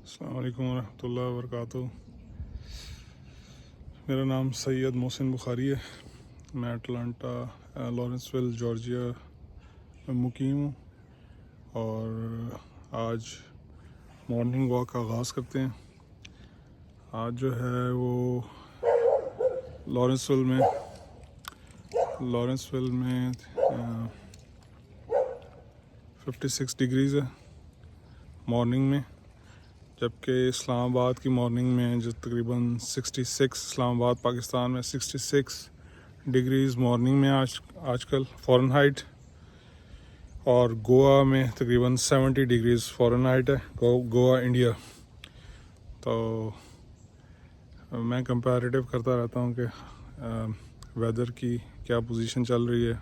अस्सलाम वालेकुम रहमतुल्लाहि व बरकातुहू। मेरा नाम सैयद मोहसिन बुखारी है। मैं अटलांटा लॉरेंसविल जॉर्जिया में मुकीम हूँ और आज मॉर्निंग वॉक का आगाज़ करते हैं। आज जो है वो लॉरेंसविल में 56 डिग्रीज़ है मॉर्निंग में, जबकि इस्लामाबाद की मॉर्निंग में जो तकरीबन 66, इस्लामाबाद पाकिस्तान में 66 डिग्रीज़ मॉर्निंग में आजकल फ़ारेनहाइट, और गोवा में तकरीबन 70 डिग्रीज़ फ़ारेनहाइट है, गोवा इंडिया। तो मैं कंपैरेटिव करता रहता हूँ कि वेदर की क्या पोजीशन चल रही है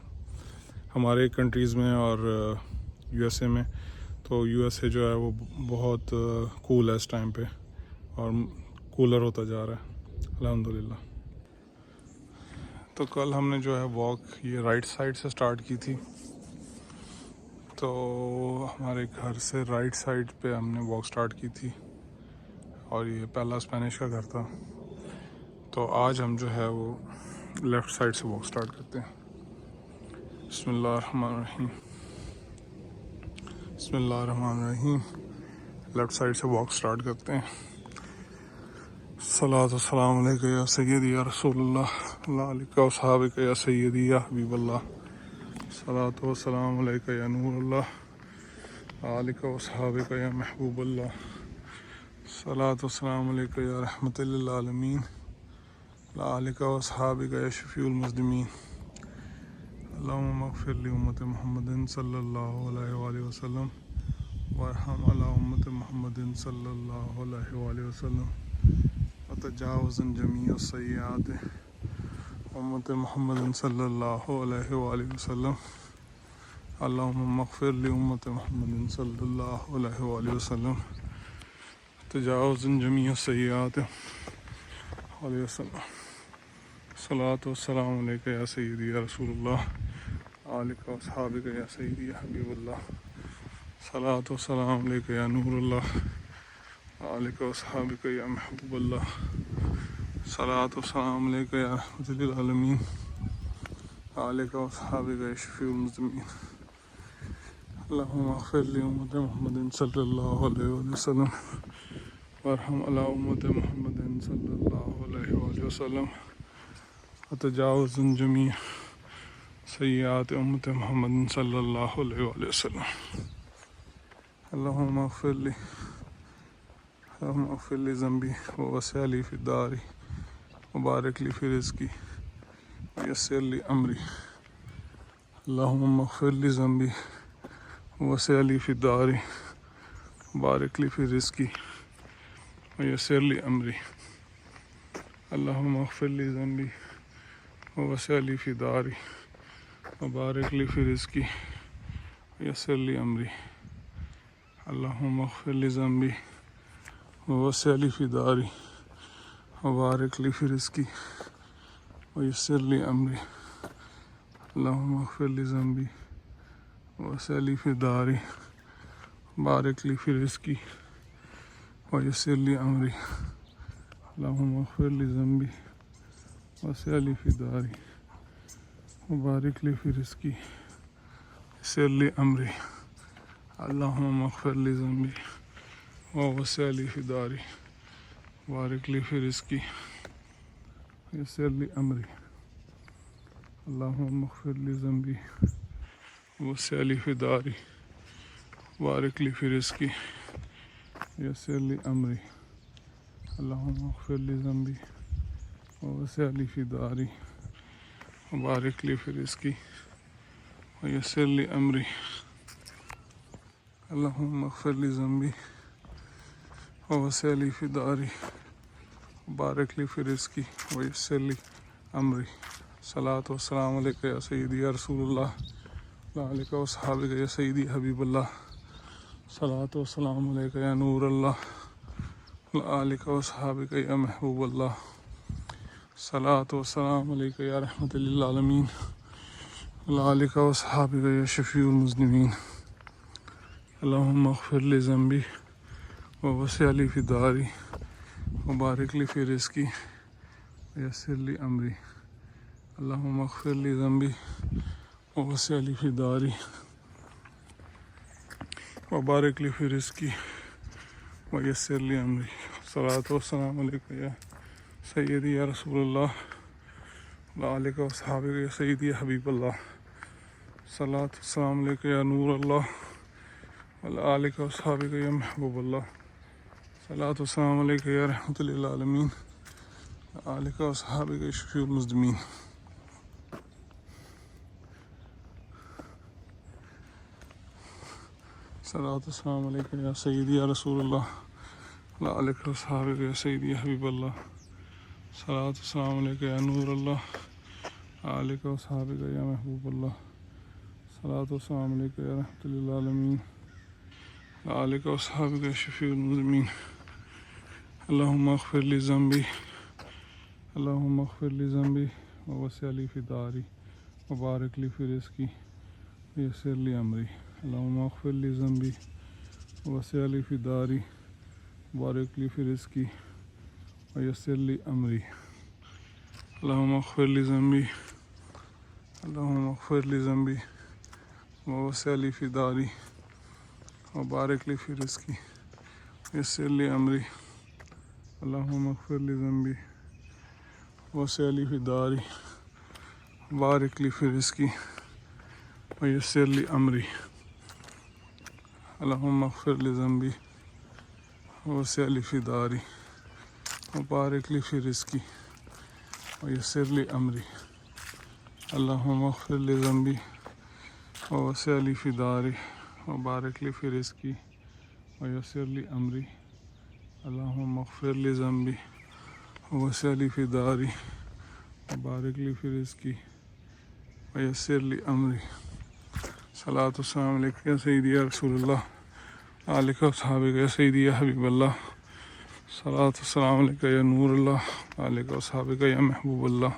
हमारे कंट्रीज़ में और यूएसए में। तो यूएसए जो है वो बहुत कूल है इस टाइम पे और कूलर होता जा रहा है अल्हम्दुलिल्लाह। तो कल हमने जो है वॉक ये राइट साइड से स्टार्ट की थी। तो हमारे घर से राइट साइड पे हमने वॉक स्टार्ट की थी और ये पहला स्पेनिश का घर था। तो आज हम जो है वो लेफ़्ट साइड से वॉक स्टार्ट करते हैं। बिस्मिल्लाहिर्रहमानिर्रहीम, बिस्मिल्लाहिर्रहमानिर्रहीम। लेफ़्ट साइड से वॉक स्टार्ट करते हैं। सलातो सलाम अलैका या सय्यदी या रसूलुल्लाह ला अलैका व सहाबिका या सय्यदी या हबीबल्लाह। सलातो सलाम अलैका या नूरुल्लाह अलैका व सहाबिका या महबूबल्लाह। सलातो सलाम अलैका या रहमतल लिल आलमीन ला अलैका व सहाबिका या शफीउल मुज़निमीन। अल्लाहुम्मा मग़फ़िर लि उम्मति मुहम्मदिन सल्लल्लाहु अलैहि वसल्लम वरहम अला उम्मति मुहम्मदिन सल्लल्लाहु अलैहि वसल्लम वतजावज़न जमीअ सय्यात उम्मति मुहम्मदिन सल्लल्लाहु अलैहि वसल्लम। अल्लाहुम्मा मग़फ़िर लि उम्मति मुहम्मदिन सल्लल्लाहु अलैहि वसल्लम वतजावज़न जमीअ सय्यात सलातो वस्सलामु अलैका या सय्यदी या रसूलुल्लाह अलैका व सहाबिका या सय्यदी या हबीबल्लाह। सलातो वस्सलामु अलैका या नूरुल्लाह अलैका व सहाबिका या महबूबल्लाह। सलातो वस्सलामु अलैका या रहमतल लिल आलमीन अलैका व सहाबिका या शफीउल मुज़निमीन। अल्लाहुम्मा मग़फ़िर लि उम्मति मुहम्मदिन सल्लल्लाहु अलैहि वसल्लम वरहम अला उम्मति मुहम्मदिन सल्लल्लाहु अलैहि वसल्लम वतजावज़न जमीअ सय्यात उम्मति मुहम्मदिन सल्लल्लाहु अलैहि वसल्लम। अल्लाहुम्मा मग़फ़िर लि ज़ंबी व वस्सिअ ली फ़ी दारी व बारिक ली फ़ी रिज़्क़ी व यस्सिर ली अमरी। अल्लाहुम्मा मग़फ़िर लि ज़ंबी व वस्सिअ ली फ़ी दारी व बारिक ली फ़ी रिज़्क़ी व यस्सिर ली अमरी। अल्लाहुम्मा मग़फ़िर लि ज़ंबी व वस्सिअ ली फ़ी दारी व बारिक ली फ़ी रिज़्क़ी व यस्सिर ली अमरी। अल्लाहुम्मा मग़फ़िर लि ज़ंबी व वस्सिअ ली फ़ी दारी व बारिक ली फ़ी रिज़्क़ी व यस्सिर ली अमरी। अल्लाहुम्मा मग़फ़िर लि ज़ंबी व वस्सिअ ली फ़ी दारी बारिक ली फ़ी रिज़्क़ी व यस्सिर ली अमरी। अल्लाहुम्मा मग़फ़िर लि ज़ंबी व वस्सिअ ली फ़ी दारी व बारिक ली फ़ी रिज़्क़ी यस्सिर ली अमरी। अल्लाहुम्मा मग़फ़िर लि ज़ंबी व वस्सिअ ली फ़ी दारी बारिक ली फ़ी रिज़्क़ी यस्सिर ली अमरी। अल्लाहुम्मा मग़फ़िर लि ज़ंबी व वस्सिअ ली फ़ी दारी बारिक ली फ़ी रिज़्क़ी यस्सिर ली अमरी। अल्लाहुम्मा मग़फ़िर लि ज़ंबी व वस्सिअ ली फ़ी दारी बारिक ली फ़ी रिज़्क़ी यस्सिर ली अमरी। अल्लाहुम्मा मग़फ़िर लि ज़ंबी व वस्सिअ ली फ़ी दारी बारिक ली फ़ी रिज़्क़ी व यस्सिर ली अमरी। सलातो वस्सलामु अलैका या सय्यदी या रसूलुल्लाह ला अलैका व सहाबिका या सय्यदी हबीबल्लाह। सलातो वस्सलामु अलैका या नूरुल्लाह ला अलैका व सहाबिका या महबूबल्लाह। सलातो वस्सलामु अलैका या रहमतल लिल आलमीन ला अलैका व सहाबिका या शफीउल मुज़निमीन। अल्लाहुम्मा मग़फ़िर लि ज़ंबी ववस्सिअ ली फ़ी दारी वबारिक ली फ़ी रिज़्क़ी वयस्सिर ली अमरी अल्लाहुम्मा अग़फ़िर ली ज़ंबी ववस्सिअ ली फ़ी दारी वबारिक ली फ़ी रिज़्क़ी वयस्सिर ली अमरी। सलातो वस्सलामु अलैका या सय्यदी या रसूलल्लाह व आलिका व अस्हाबिका या सय्यदी या हबीबल्लाह। सलातो वस्सलामु अलैका या नूरल्लाह व आलिका व अस्हाबिका या महबूबल्लाह। सलातो वस्सलामु अलैका या रहमतुल लिल आलमीन व आलिका व अस्हाबिका या शफीउल मुज़निबीन। सलातो वस्सलामु अलैका या सय्यदी या रसूलल्लाह व आलिका व अस्हाबिका या सय्यदी या हबीबल्लाह। सलातो वस्सलामु अलैका या नूरल्लाह व आलिका व अस्हाबिका या महबूबल्लाह। सलातो वस्सलामु अलैका या रहमतुल लिल आलमीन व आलिका व अस्हाबिका या शफीउल मुज़निबीन। अल्लाहुम्मा अग़फ़िर ली ज़ंबी अल्लाहुम्मा अग़फ़िर ली ज़ंबी ववस्सिअ ली फ़ी दारी वबारिक ली फ़ी रिज़्क़ी वयस्सिर ली अमरी। अल्लाहुम्मा अग़फ़िर ली ज़ंबी ववस्सिअ ली फ़ी दारी वबारिक ली फ़ी रिज़्क़ी वयस्सिर ली अमरी। अल्लाहुम्मा अग़फ़िर ली ज़ंबी अल्लाहुम्मा अग़फ़िर ली ज़ंबी ववस्सिअ ली फ़ी दारी वबारिक ली फ़ी रिज़्क़ी वयस्सिर ली अमरी। अल्लाहुम्मा अग़फ़िर ली ज़ंबी ववस्सिअ ली फ़ी दारी वबारिक ली फ़ी रिज़्क़ी वयस्सिर ली अमरी। अल्लाहुम्मा अग़फ़िर ली ज़ंबी ववस्सिअ ली फ़ी दारी वबारिक ली फ़ी रिज़्क़ी वयस्सिर ली अमरी। अल्लाहुम्मा अग़फ़िर ली ज़ंबी ववस्सिअ ली फ़ी दारी वबारिक ली फ़ी रिज़्क़ी वयस्सिर ली अमरी। अल्लाहुम्मा अग़फ़िर ली ज़ंबी ववस्सिअ ली फ़ी दारी वबारिक ली फ़ी रिज़्क़ी वयस्सिर ली अमरी। सलातो वस्सलामु अलैका या सय्यदी या रसूलल्लाह आलिका व अस्हाबिका या सय्यदी या हबीबल्लाह। सलातो वस्सलामु अलैका या नूरल्लाह आलिका व अस्हाबिका या महबूबल्लाह।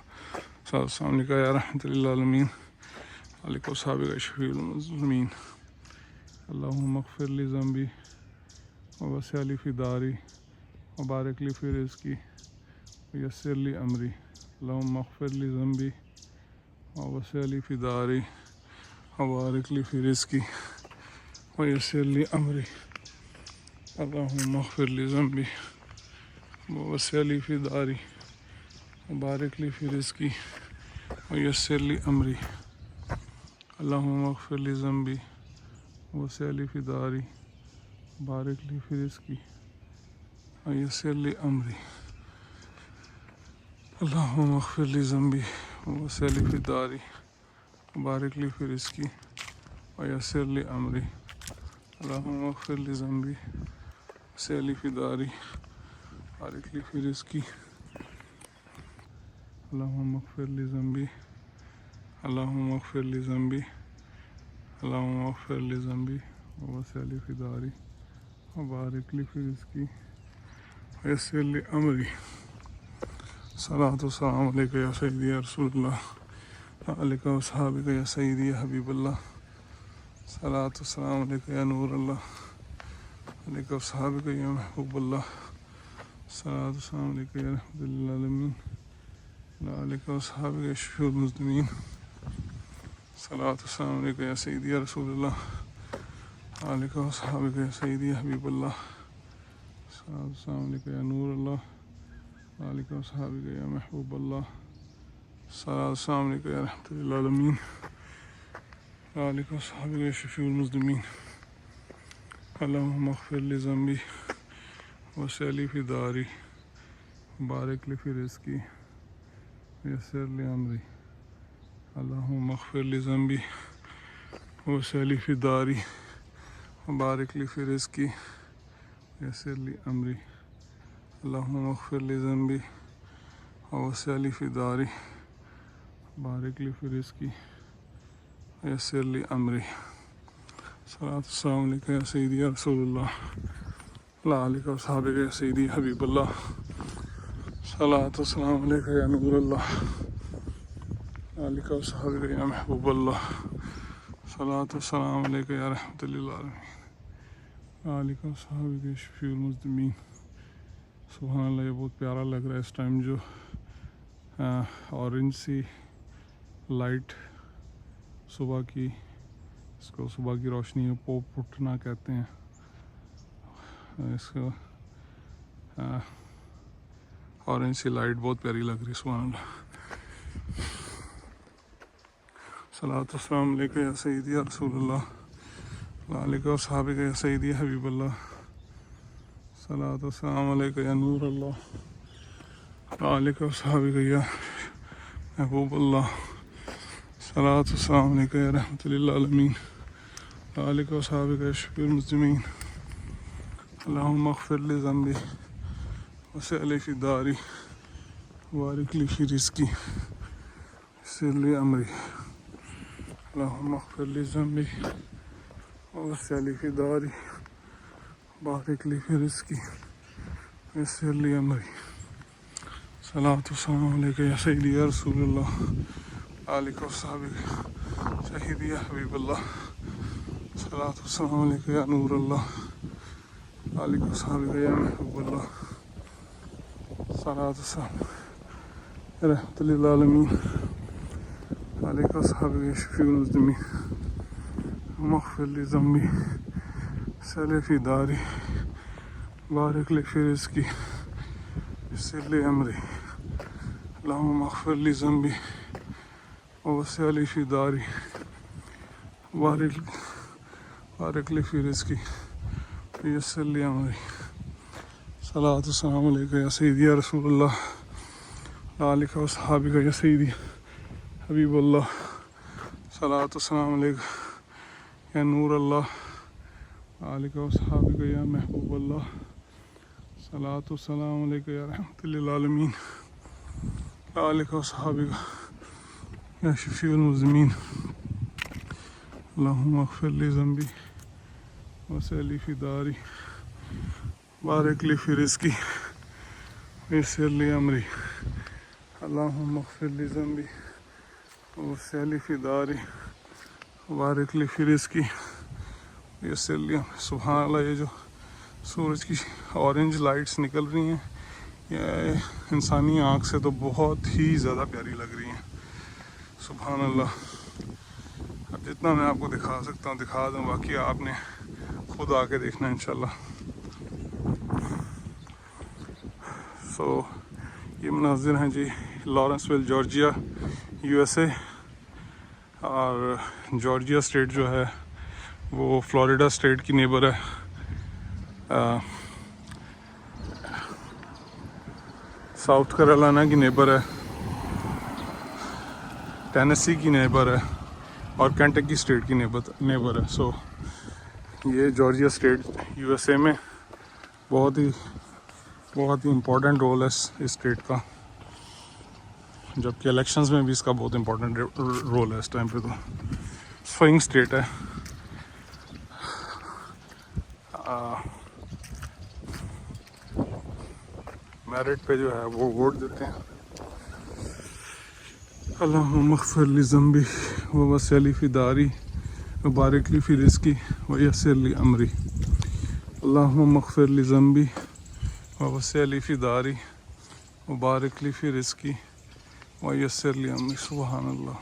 सलातो वस्सलामु अलैका या रहमतुल लिल आलमीन आलिका व अस्हाबिका या शफीउल मुज़निबीन। अल्लाहुम्मा अग़फ़िर ली ज़ंबी ववस्सिअ ली फ़ी दारी वबारिक ली फ़ी रिज़्क़ी वयस्सिर ली अमरी। अल्लाहुम्मा अग़फ़िर ली ज़ंबी ववस्सिअ ली फ़ी दारी वबारिक ली फ़ी रिज़्क़ी वयस्सिर ली अमरी। अल्लाहुम्मा अग़फ़िर ली ज़ंबी ववस्सिअ ली फ़ी दारी वबारिक ली फ़ी रिज़्क़ी वयस्सिर ली अमरी। अल्लाहुम्मा अग़फ़िर ली ज़ंबी ववस्सिअ ली फ़ी दारी वबारिक ली फ़ी रिज़्क़ी वयस्सिर ली अमरी। अल्लाहुम्मा अग़फ़िर ली ज़ंबी ववस्सिअ ली फ़ी दारी वबारिक ली फ़ी रिज़्क़ी वयस्सिर ली अमरी। अल्लाहुम्मा अग़फ़िर ली ज़ंबी ववस्सिअ ली फ़ी दारी वबारिक ली फ़ी रिज़्क़ी। अल्लाहुम्मा अग़फ़िर ली ज़ंबी अल्लाहुम्मा अग़फ़िर ली ज़ंबी अल्लाहुम्मा अग़फ़िर ली ज़ंबी ववस्सिअ ली फ़ी दारी वबारिक ली फ़ी रिज़्क़ी वयस्सिर ली अमरी। सलातो वस्सलामु अलैका या सय्यदी या रसूलल्लाह आलिका व अस्हाबिका या सय्यदी या हबीबल्लाह। सलातो वस्सलामु अलैका या नूरल्लाह आलिका व अस्हाबिका या महबूबल्लाह। सलातो वस्सलामु अलैका या रहमतुल लिल आलमीन व आलिका व अस्हाबिका या शफीउल मुज़निबीन। सलातो वस्सलामु अलैका या सय्यदी या रसूलल्लाह आलिका व अस्हाबिका या सय्यदी या हबीबल्लाह। सलातो वस्सलामु अलैका या नूरल्लाह आलिका व अस्हाबिका या महबूबल्लाह। सलातो वस्सलामु अलैका या रहमतुल लिल आलमीन व आलिका व अस्हाबिका या शफीउल मुज़निबीन। अल्लाहुम्मा अग़फ़िर ली ज़ंबी ववस्सिअ ली फ़ी दारी वबारिक ली फ़ी रिज़्क़ी वयस्सिर ली अमरी। अल्लाहुम्मा अग़फ़िर ली ज़ंबी ववस्सिअ ली फ़ी दारी वबारिक ली फ़ी रिज़्क़ी वयस्सिर ली अमरी। अल्लाहुम्मा अग़फ़िर ली ज़ंबी ववस्सिअ ली फ़ी दारी वबारिक ली फ़ी रिज़्क़ी वयस्सिर ली अमरी। सलातो वस्सलामु अलैका या सय्यदी या रसूलल्लाह व आलिका व अस्हाबिका या सय्यदी या हबीबल्लाह। सलातो वस्सलामु अलैका या नूरल्लाह आलिका व अस्हाबिका या महबूबल्लाह। सलातो वस्सलामु अलैका या रहमतुल लिल आलमीन आलिका साहब के शफीउल मुज़्निमीन। सुभान अल्लाह, ये बहुत प्यारा लग रहा है इस टाइम जो ऑरेंज सी लाइट सुबह की, इसको सुबह की रोशनी में पोप उठना कहते हैं इसको। ऑरेंज सी लाइट बहुत प्यारी लग रही है। सुभान अल्लाह। सलातो अस्सलाम अलैका या सय्यदी या रसूलल्लाह वालेका सहाबिका या सय्यदी या हबीबल्लाह। सलातो अस्सलाम अलैका या नूर अल्लाह वालेका सहाबिका या महबूबल्लाह। सलातो अस्सलाम अलैका या रहमतुल लिल आलमीन वालेका सहाबिका या शफीउल मुज़्निमीन। अल्लाहुम्मा अग़फ़िर लि ज़ंबी वस्सिअ ली फ़ी दारी वारिक ली फ़ी रिज़्क़ी यस्सिर ली अमरी। अल्लाहुम्मा अग़फ़िर लि ज़ंबी वस्सिअ ली फ़ी दारी वारिक ली फ़ी रिज़्क़ी यस्सिर ली अमरी। सलातो अस्सलामु अलैका या सय्यदी या रसूलल्लाह आलिका सहाबिका सय्यदी या हबीबल्लाह। सलातो अस्सलामु अलैका या नूर अल्लाह आलिका सहाबिका या महबूबल्लाह। सलातो अस्सलाम रहमतुल लिल आलमीन आलिका सहाबिका या शफीउल मुज़्निमीन। मग़फ़िर लि ज़ंबी वस्सिअ ली फ़ी दारी वारिक ली फ़ी रिज़्क़ी यस्सिर ली अमरी। अल्लाहुम्मा अग़फ़िर लि ज़ंबी वस्सिअ ली फ़ी दारी वारिक ली फ़ी रिज़्क़ी यस्सिर ली अमरी। सलातो अस्सलामु अलैका या सय्यदी या रसूलल्लाह आलिका सहाबिका या सय्यदी हबीबल्लाह। सलातो अस्सलामु अलैका या नूर अल्लाह आलिका सहाबिका या महबूबल्लाह। सलातो अस्सलामु अलैका या रहमतुल लिल आलमीन आलिका सहाबिका या शफीउल मुज़्निमीन। अल्लाहुम्मा अग़फ़िर लि ज़ंबी वस्सिअ ली फ़ी दारी वारिक ली फ़ी रिज़्क़ी यस्सिर ली अमरी। अल्लाहुम्मा अग़फ़िर लि ज़ंबी वस्सिअ ली फ़ी दारी वारिक ली फ़ी रिज़्क़ी यस्सिर ली अमरी। सुभान अल्लाह, ये जो सूरज की ऑरेंज लाइट्स निकल रही हैं ये इंसानी आँख से तो बहुत ही ज़्यादा प्यारी लग रही हैं। सुभान अल्लाह। अब जितना मैं आपको दिखा सकता हूँ दिखा दूँ, बाकी आपने खुद आके देखना इंशाल्लाह। ये मनाज़िर हैं जी लॉरेंसविल जॉर्जिया USA। और जॉर्जिया स्टेट जो है वो फ्लोरिडा स्टेट की नेबर है। साउथ कैरोलिना की नेबर है, टेनेसी की नेबर है और केंटकी स्टेट की नेबर है। सो ये जॉर्जिया स्टेट USA में बहुत ही इम्पोर्टेंट रोल है इस स्टेट का, जबकि इलेक्शंस में भी इसका बहुत इम्पोर्टेंट रोल है इस टाइम पे। तो स्विंग स्टेट है। मेरिट पे जो है वो वोट देते हैं। अल्लाहुम्मा अग़फ़िर लि ज़ंबी वस्सिअ ली फ़ी दारी वारिक ली फ़ी रिज़्क़ी यस्सिर ली अमरी। अल्लाहुम्मा अग़फ़िर लि ज़ंबी वस्सिअ ली फ़ी दारी वारिक ली फ़ी रिज़्क़ी यस्सिर ली अमरी। सुभान अल्लाह।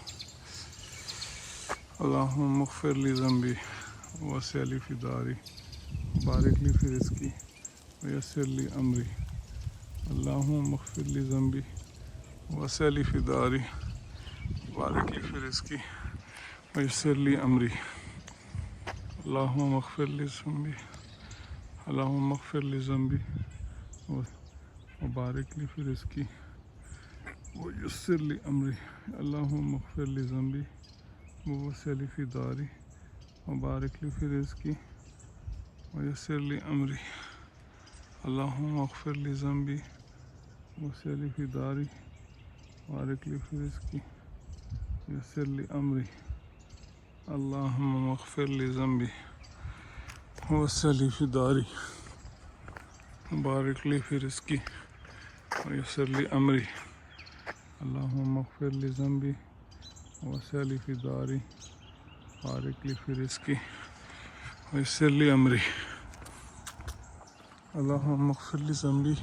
अल्लाहुम्मा अग़फ़िर लि ज़ंबी वस्सिअ ली फ़ी दारी वारिक ली फ़ी रिज़्क़ी यस्सिर ली अमरी। अल्लाहुम्मा अग़फ़िर लि ज़ंबी वस्सिअ ली फ़ी दारी वारिक ली फ़ी रिज़्क़ी यस्सिर ली अमरी। अल्लाहुम्मा अग़फ़िर लि ज़ंबी वबारिक ली फ़ी रिज़्क़ी यस्सिर ली अमरी। अल्लाहुम्मा अग़फ़िर लि ज़ंबी वस्सिअ ली फ़ी दारी वबारिक ली फ़ी रिज़्क़ी यस्सिर ली अमरी। अल्लाहुम्मा अग़फ़िर लि ज़ंबी वस्सिअ ली फ़ी दारी वारिक ली फ़ी रिज़्क़ी यस्सिर ली अमरी। अल्लाहुम्मा अग़फ़िर लि ज़ंबी वस्सिअ ली फ़ी दारी वारिक ली फ़ी रिज़्क़ी यस्सिर ली अमरी। अल्लाहुम्मा अग़फ़िर लि ज़ंबी वस्सिअ ली फ़ी दारी वारिक ली फ़ी रिज़्क़ी यस्सिर ली अमरी। अल्लाहुम्मा इग़फ़िर ली ज़ंबी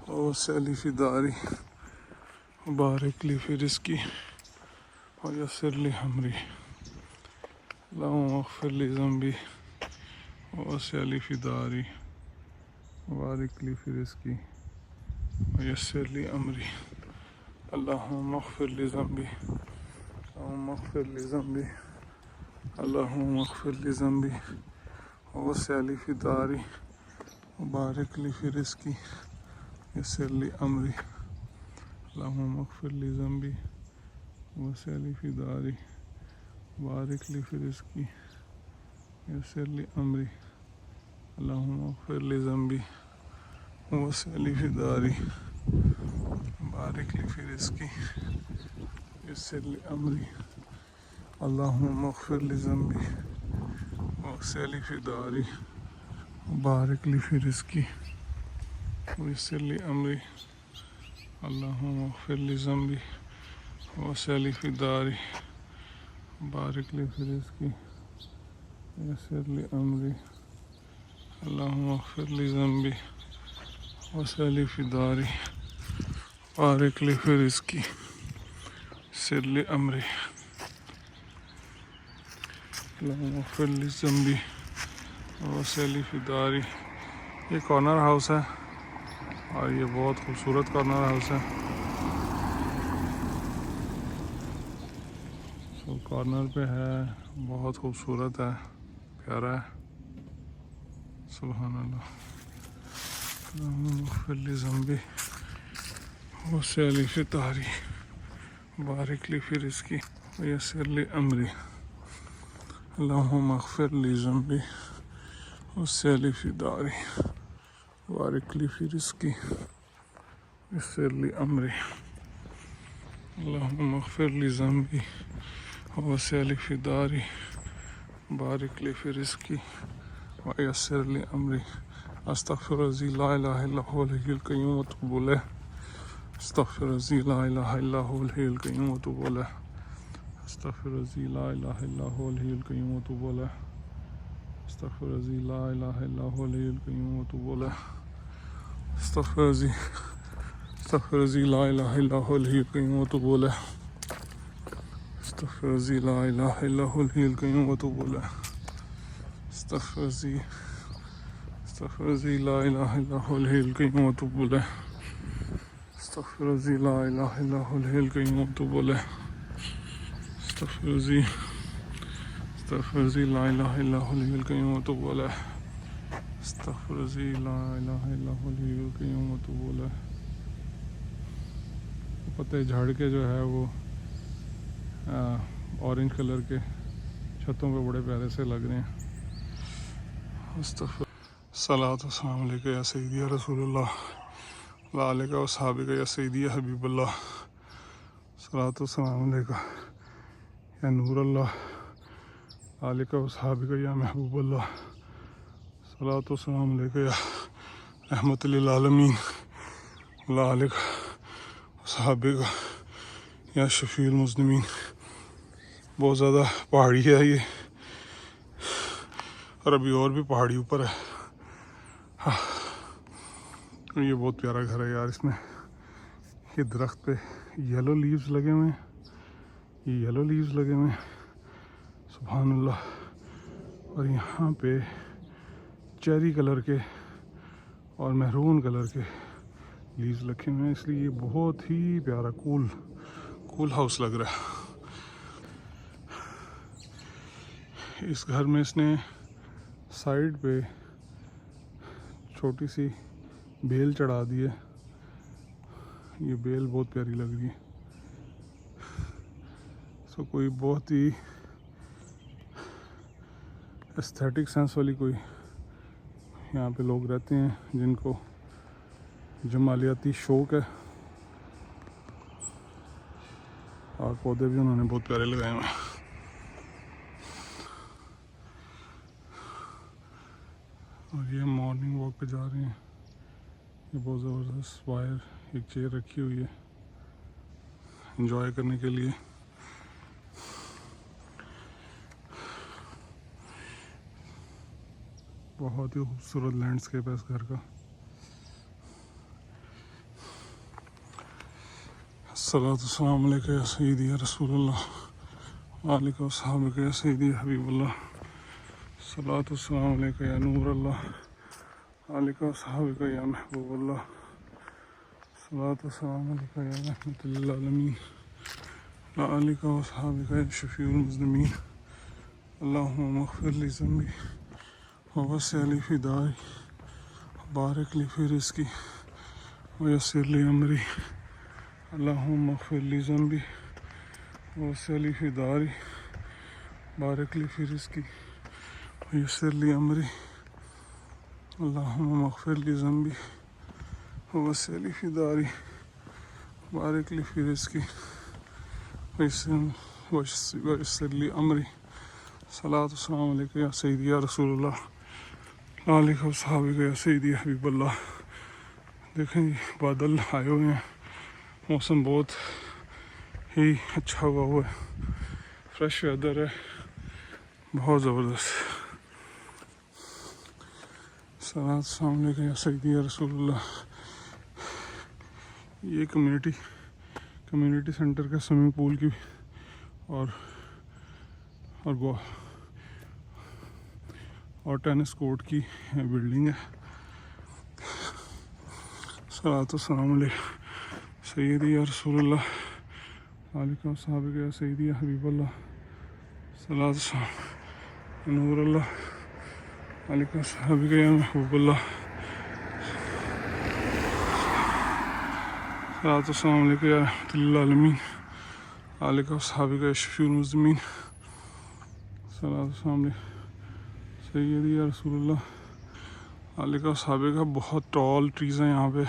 ववस्सिअ ली फ़ी दारी वबारिक ली फ़ी रिज़्क़ी वयस्सिर ली अमरी। अल्लाहुम्मा इग़फ़िर ली ज़ंबी ववस्सिअ ली फ़ी दारी वबारिक ली फ़ी रिज़्क़ी वयस्सिर ली अमरी। अल्लाहुम्मा इग़फ़िर ली ज़ंबी अल्लाहुम्मा इग़फ़िर ली ज़ंबी अल्लाहुम्मा इग़फ़िर ली ज़ंबी ववस्सिअ ली फ़ी दारी वबारिक ली फ़ी रिज़्क़ी वयस्सिर ली अमरी। अल्लाहुम्मा इग़फ़िर ली ज़ंबी ववस्सिअ ली फ़ी दारी वबारिक ली फ़ी रिज़्क़ी वयस्सिर ली अमरी। अल्लाहुम्मा इग़फ़िर ली ज़ंबी ववस्सिअ ली फ़ी दारी वबारिक ली फ़ी रिज़्क़ी वयस्सिर ली अमरी। अल्लाहुम्मा इग़फ़िर ली ज़ंबी ववस्सिअ ली फ़ी दारी वबारिक ली फ़ी रिज़्क़ी वयस्सिर ली अमरी। अल्लाहुम्मा इग़फ़िर ली ज़ंबी ववस्सिअ ली फ़ी दारी वबारिक ली फ़ी रिज़्क़ी वयस्सिर ली अमरी। अल्लाहुम्मा इग़फ़िर ली ज़ंबी ववस्सिअ ली फ़ी दारी वबारिक ली फ़ी रिज़्क़ी वयस्सिर ली अमरी। अल्लाहुम्मा इग़फ़िर ली ज़ंबी ववस्सिअ ली फ़ी दारी। ये कॉर्नर हाउस है और ये बहुत खूबसूरत कॉर्नर हाउस है। कॉर्नर पे है, बहुत खूबसूरत है, प्यारा है। सुभान अल्लाह। अल्लाहुम्मा इग़फ़िर ली ज़ंबी ववस्सिअ ली फ़ी दारी वबारिक ली फ़ी रिज़्क़ी वयस्सिर ली अमरी। अल्लाहुम्मा इग़फ़िर ली ज़ंबी ववस्सिअ ली फ़ी दारी वबारिक ली फ़ी रिज़्क़ी वयस्सिर ली अमरी। अल्लाहुम्मा इग़फ़िर ली ज़ंबी ववस्सिअ ली फ़ी दारी वबारिक ली फ़ी रिज़्क़ी वयस्सिर ली अमरी। अस्तग़फ़िरुल्लाज़ी ला इलाहा इल्ला हुवल हय्युल क़य्यूम व अतूबु इलैह। अस्तग़फ़िरुल्लाज़ी ला इलाहा इल्ला हुवल हय्युल क़य्यूम व अतूबु इलैह। अस्तग़फ़िरुल्लाज़ी ला इलाहा इल्ला हुवल हय्युल क़य्यूम व अतूबु इलैह। अस्तग़फ़िरुल्लाज़ी ला इलाहा इल्ला हुवल हय्युल क़य्यूम व अतूबु इलैह। अस्तग़फ़िरुल्लाज़ी ला इलाहा इल्ला हुवल हय्युल क़य्यूम व अतूबु इलैह। अस्तग़फ़िरुल्लाज़ी ला इलाहा इल्ला हुवल हय्युल क़य्यूम व अतूबु इलैह। अस्तग़फ़िरुल्लाज़ी ला इलाहा इल्ला हुवल हय्युल क़य्यूम व अतूबु इलैह। अस्तग़फ़िरुल्लाज़ी ला इलाहा इल्ला हुवल हय्युल क़य्यूम व अतूबु इलैह। अस्तग़फ़िरुल्लाज़ी ला इलाहा इल्ला हुवल हय्युल क़य्यूम व अतूबु इलैह। अस्तग़फ़िरुल्लाज़ी ला इलाहा इल्ला हुवल हय्युल क़य्यूम व अतूबु इलैह। पत्ते झाड़ के जो है वो ऑरेंज कलर के छतों पे बड़े प्यारे से लग रहे हैं। सलात व सलाम अलैका या सय्यदी या रसूलल्लाह व अलैका व सहाबिका या सय्यदी या हबीबल्लाह। सलात व सलाम अलैका या नूरल्लाह अलैका व सहाबिका या महबूबल्लाह। सलात व सलाम अलैका या रहमतुल लिल आलमीन व अलैका व सहाबिका या शफ़ीउल मुज़निमीन। बहुत ज़्यादा पहाड़ी है ये और अभी और भी पहाड़ी ऊपर है। हाँ, ये बहुत प्यारा घर है यार। इसमें ये दरख्त पे येलो लीव्स लगे हुए हैं, ये येलो लीव्स लगे हुए हैं, सुभान अल्लाह। और यहाँ पे चेरी कलर के और महरून कलर के लीव्स रखे हुए हैं, इसलिए ये बहुत ही प्यारा कूल हाउस लग रहा है। इस घर में इसने साइड पे छोटी सी बेल चढ़ा दी है। ये बेल बहुत प्यारी लग रही है। कोई बहुत ही एस्थेटिक सेंस वाली कोई यहाँ पे लोग रहते हैं जिनको जमालियाती शौक़ है। और पौधे भी उन्होंने बहुत प्यारे लगाए हुए हैं। और ये मॉर्निंग वॉक पे जा रहे हैं। ये बहुत ज़बरदस्त वायर एक चेयर रखी हुई है एंजॉय करने के लिए। बहुत ही खूबसूरत लैंडस्केप है इस घर का। अस्सलातु वस्सलामु अलैका या सय्यदी या रसूलल्लाह व आलिका व सहाबिका या सय्यदी या हबीबल्लाह। अस्सलातु वस्सलामु अलैका या नूरल्लाह आलिका व सहाबिका या महबूबल्लाह। अस्सलातु वस्सलामु अलैका या रहमतुल लिल आलमीन आलिका व सहाबिका या शफीउल मुज़निमीन। अल्लाहुम्मा मग़फ़िर ली ज़ंबी व वस्सिअ ली फ़ी दारी बारिक ली फ़ी रिज़्क़ी व यस्सिर ली अमरी। अल्लाहुम्मा मग़फ़िर ली ज़ंबी व वस्सिअ ली फ़ी दारी बारिक ली फ़ी रिज़्क़ी व यस्सिर ली अमरी। अल्लाहुम्मा मग़फ़िर ली ज़ंबी व वस्सिअ ली फ़ी दारी बारिक ली फ़ी रिज़्क़ी व यस्सिर ली अमरी। सलातु वस्सलामु अलैका या सय्यदी या रसूलल्लाह आलिका व सहाबिका या सय्यदी या हबीबल्लाह। देखें बादल आए हुए हैं, मौसम बहुत ही अच्छा हुआ है, फ्रेश वेदर है, बहुत ज़बरदस्त। सलात अस्सलाम वालेकुम या सय्यदी या रसूलल्लाह। ये कम्युनिटी सेंटर का स्विमिंग पूल की और टेनिस कोर्ट की बिल्डिंग है। सलात अस्सलाम वालेकुम सय्यदी या रसूलल्लाह आलिका व सहाबिका या सय्यदी या हबीबल्लाह। सलात नूरल्लाह आलिका व सहाबिका या महबूबल्लाह। सलात अस्सलाम अलैका या रहमतुल लिल आलमीन आलिका व सहाबिका या शफीउल मुज़निमीन। सलात अस्सलाम अलैका सय्यदी या रसूलल्लाह आलिका व सहाबिका। बहुत टॉल ट्रीज़ हैं यहाँ पे,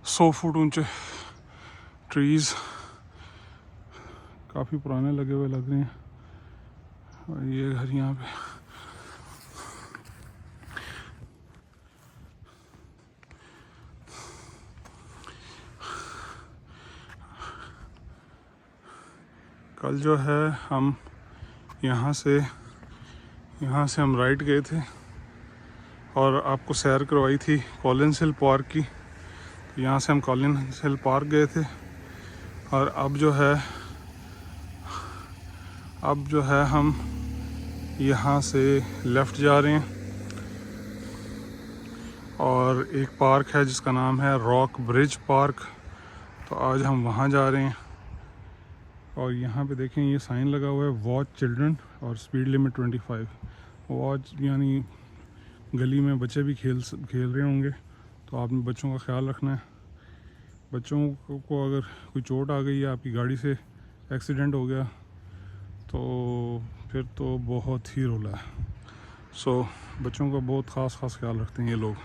100 फुट ऊंचे ट्रीज़, काफ़ी पुराने लगे हुए लग रहे हैं। और ये घर यहाँ पे कल जो है हम यहाँ से हम राइट गए थे और आपको सैर करवाई थी कॉलिन्स हिल पार्क की। यहाँ से हम कॉलिन्स हिल पार्क गए थे और अब जो है हम यहाँ से लेफ़्ट जा रहे हैं और एक पार्क है जिसका नाम है रॉक ब्रिज पार्क। तो आज हम वहाँ जा रहे हैं और यहाँ पे देखें ये साइन लगा हुआ है वॉच चिल्ड्रन और स्पीड लिमिट 25। वॉच यानी गली में बच्चे भी खेल रहे होंगे, तो आपने बच्चों का ख्याल रखना है। बच्चों को अगर कोई चोट आ गई या आपकी गाड़ी से एक्सीडेंट हो गया तो फिर तो बहुत ही रोला है। सो बच्चों का बहुत ख़ास ख्याल रखते हैं ये लोग।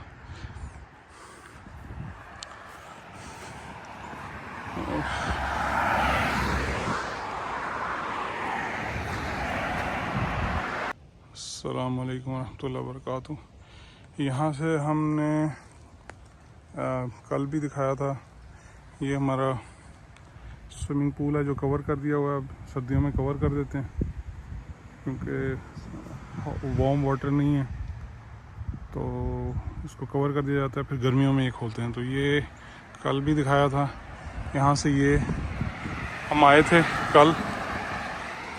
अस्सलामु अलैकुम रहमतुल्लाहि व बरकातुहू। यहाँ से हमने कल भी दिखाया था, ये हमारा स्विमिंग पूल है जो कवर कर दिया हुआ है। अब सर्दियों में कवर कर देते हैं क्योंकि वार्म वाटर नहीं है, तो इसको कवर कर दिया जाता है, फिर गर्मियों में ये खोलते हैं। तो ये कल भी दिखाया था। यहाँ से ये हम आए थे कल,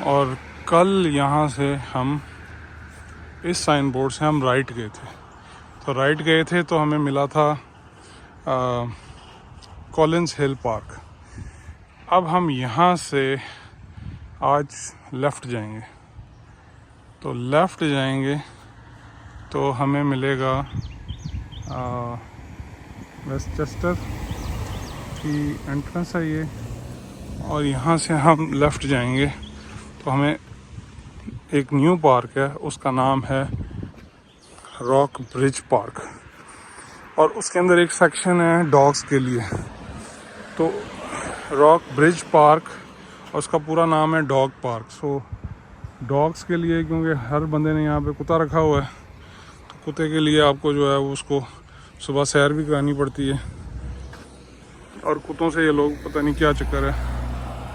और कल यहाँ से हम इस साइन बोर्ड से हम राइट गए थे। तो राइट गए थे तो हमें मिला था कॉलिन्स हिल पार्क। अब हम यहाँ से आज लेफ़्ट जाएंगे। तो लेफ़्ट जाएंगे तो हमें मिलेगा वेस्टचेस्टर की एंट्रेंस है ये, और यहाँ से हम लेफ़्ट जाएंगे तो हमें एक न्यू पार्क है, उसका नाम है रॉक ब्रिज पार्क, और उसके अंदर एक सेक्शन है डॉग्स के लिए। तो रॉक ब्रिज पार्क, उसका पूरा नाम है डॉग पार्क। सो डॉग्स के लिए, क्योंकि हर बंदे ने यहाँ पे कुत्ता रखा हुआ है, तो कुत्ते के लिए आपको जो है वो उसको सुबह सैर भी करानी पड़ती है। और कुत्तों से ये लोग पता नहीं क्या चक्कर है,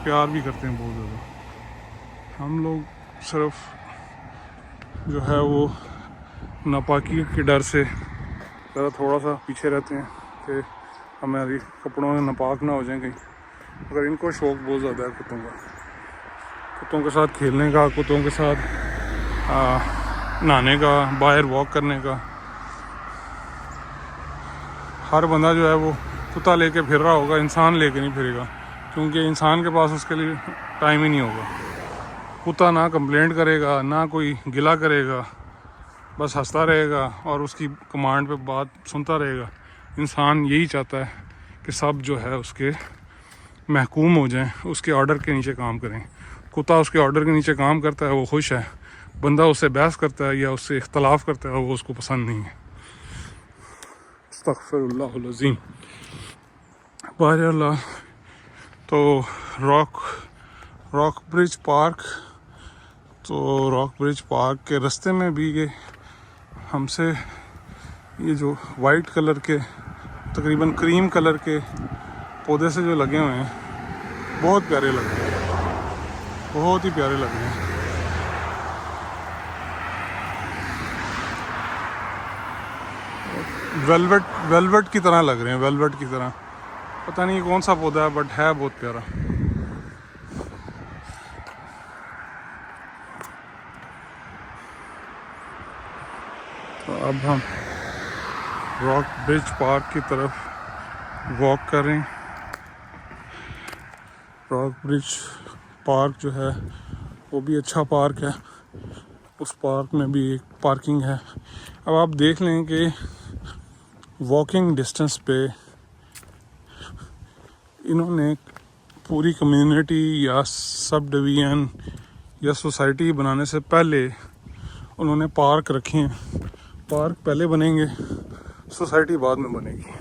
प्यार भी करते हैं बहुत ज़्यादा। हम लोग सिर्फ जो है वो नापाकी के डर से ज़रा थोड़ा सा पीछे रहते हैं कि हमारी कपड़ों में नापाक ना हो जाए कहीं। मगर इनको शौक़ बहुत ज़्यादा है कुत्तों के साथ खेलने का, कुत्तों के साथ नहाने का, बाहर वॉक करने का। हर बंदा जो है वो कुत्ता लेके फिर रहा होगा, इंसान लेके नहीं फिरेगा, क्योंकि इंसान के पास उसके लिए टाइम ही नहीं होगा। कुत्ता ना कंप्लेंट करेगा, ना कोई गिला करेगा, बस हंसता रहेगा और उसकी कमांड पे बात सुनता रहेगा। इंसान यही चाहता है कि सब जो है उसके महकूम हो जाएं, उसके ऑर्डर के नीचे काम करें। कुत्ता उसके ऑर्डर के नीचे काम करता है, वो खुश है। बंदा उससे बहस करता है या उससे इख्तलाफ करता है, वो उसको पसंद नहीं है। अस्तग़फिरुल्लाहुल अज़ीम। बहरहाल तो रॉक ब्रिज पार्क के रास्ते में भी ये हमसे ये जो वाइट कलर के तकरीबन क्रीम कलर के पौधे से जो लगे हुए हैं बहुत प्यारे लग रहे हैं, बहुत ही प्यारे लग रहे हैं। वेलवेट की तरह लग रहे हैं, वेलवेट की तरह। पता नहीं कौन सा पौधा है बट है बहुत प्यारा। तो अब हम रॉक ब्रिज पार्क की तरफ वॉक कर रहे हैं। रॉक ब्रिज पार्क जो है वो भी अच्छा पार्क है। उस पार्क में भी एक पार्किंग है। अब आप देख लें कि वॉकिंग डिस्टेंस पे इन्होंने पूरी कम्युनिटी या सब डिवीज़न या सोसाइटी बनाने से पहले उन्होंने पार्क रखे हैं। पार्क पहले बनेंगे, सोसाइटी बाद में बनेगी,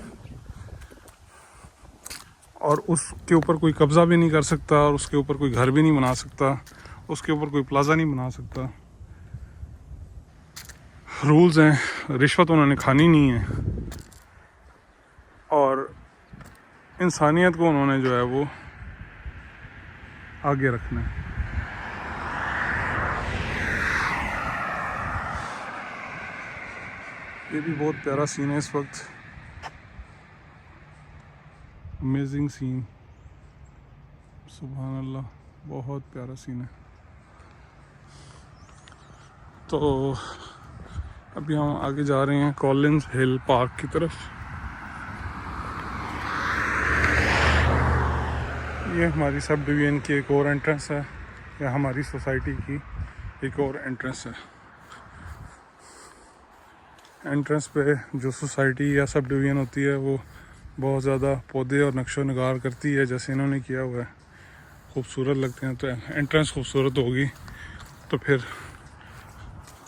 और उसके ऊपर कोई कब्ज़ा भी नहीं कर सकता, और उसके ऊपर कोई घर भी नहीं बना सकता, उसके ऊपर कोई प्लाजा नहीं बना सकता। रूल्स हैं, रिश्वत उन्होंने खानी नहीं है, और इंसानियत को उन्होंने जो है वो आगे रखना है। ये भी बहुत प्यारा सीन है इस वक्त, अमेजिंग सीन, सुभान अल्लाह, बहुत प्यारा सीन है। तो अभी हम आगे जा रहे हैं कॉलिंस हिल पार्क की तरफ। ये हमारी सब डिवीज़न की एक और एंट्रेंस है, या हमारी सोसाइटी की एक और एंट्रेंस है। एंट्रेंस पे जो सोसाइटी या सब डिवीज़न होती है वो बहुत ज़्यादा पौधे और नक्शो नगार करती है, जैसे इन्होंने किया हुआ है, खूबसूरत लगते हैं। तो एंट्रेंस खूबसूरत होगी तो फिर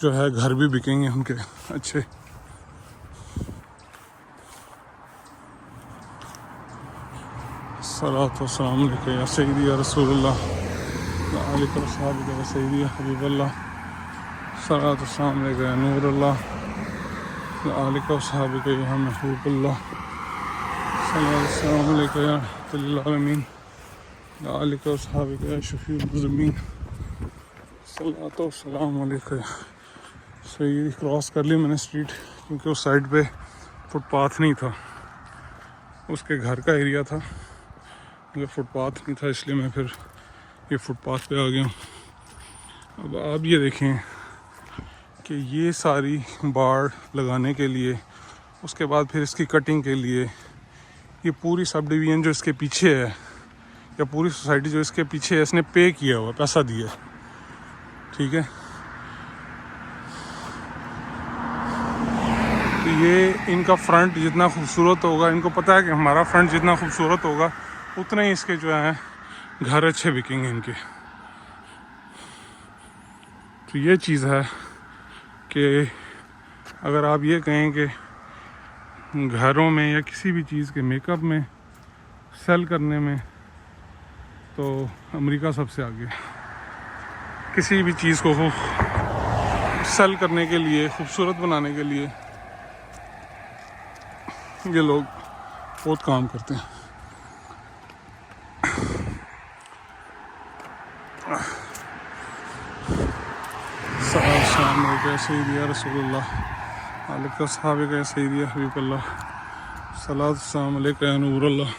जो है घर भी बिकेंगे उनके अच्छे। सलात व सलाम अलैका या सय्यदी या रसूलुल्लाह व आलिका व सहाबिका या सय्यदी या हबीबल्लाह। सलात व सलाम अलैका या नूरुल्लाह व आलिका व सहाबिका या महबूबुल्लाह। सलात व सलाम अलैका या रहमतुल आलमीन व आलिका व सहाबिका या शफीउल मुज़ल्लिमीन। सलात व सलाम अलैका। सही क्रॉस कर ली मैंने स्ट्रीट, क्योंकि उस साइड पे फुटपाथ नहीं था, उसके घर का एरिया था, मगर फुटपाथ नहीं था, इसलिए मैं फिर ये फुटपाथ पे आ गया हूँ। अब आप ये देखें कि ये सारी बाड़ लगाने के लिए, उसके बाद फिर इसकी कटिंग के लिए, ये पूरी सब डिवीज़न जो इसके पीछे है, या पूरी सोसाइटी जो इसके पीछे है, इसने पे किया हुआ, पैसा दिया, ठीक है। तो ये इनका फ्रंट जितना खूबसूरत होगा, इनको पता है कि हमारा फ्रंट जितना खूबसूरत होगा उतना ही इसके जो है घर अच्छे बिकेंगे इनके। तो ये चीज़ है कि अगर आप ये कहें कि घरों में या किसी भी चीज़ के मेकअप में, सेल करने में, तो अमेरिका सबसे आगे। किसी भी चीज़ को सेल करने के लिए, खूबसूरत बनाने के लिए ये लोग बहुत काम करते हैं। सलाम अलैकुम या रसूलुल्लाह आलिका सहाबिक या सय्यदी या हबीबल्लाह सलात सलाम अलैका या नूरल्लाह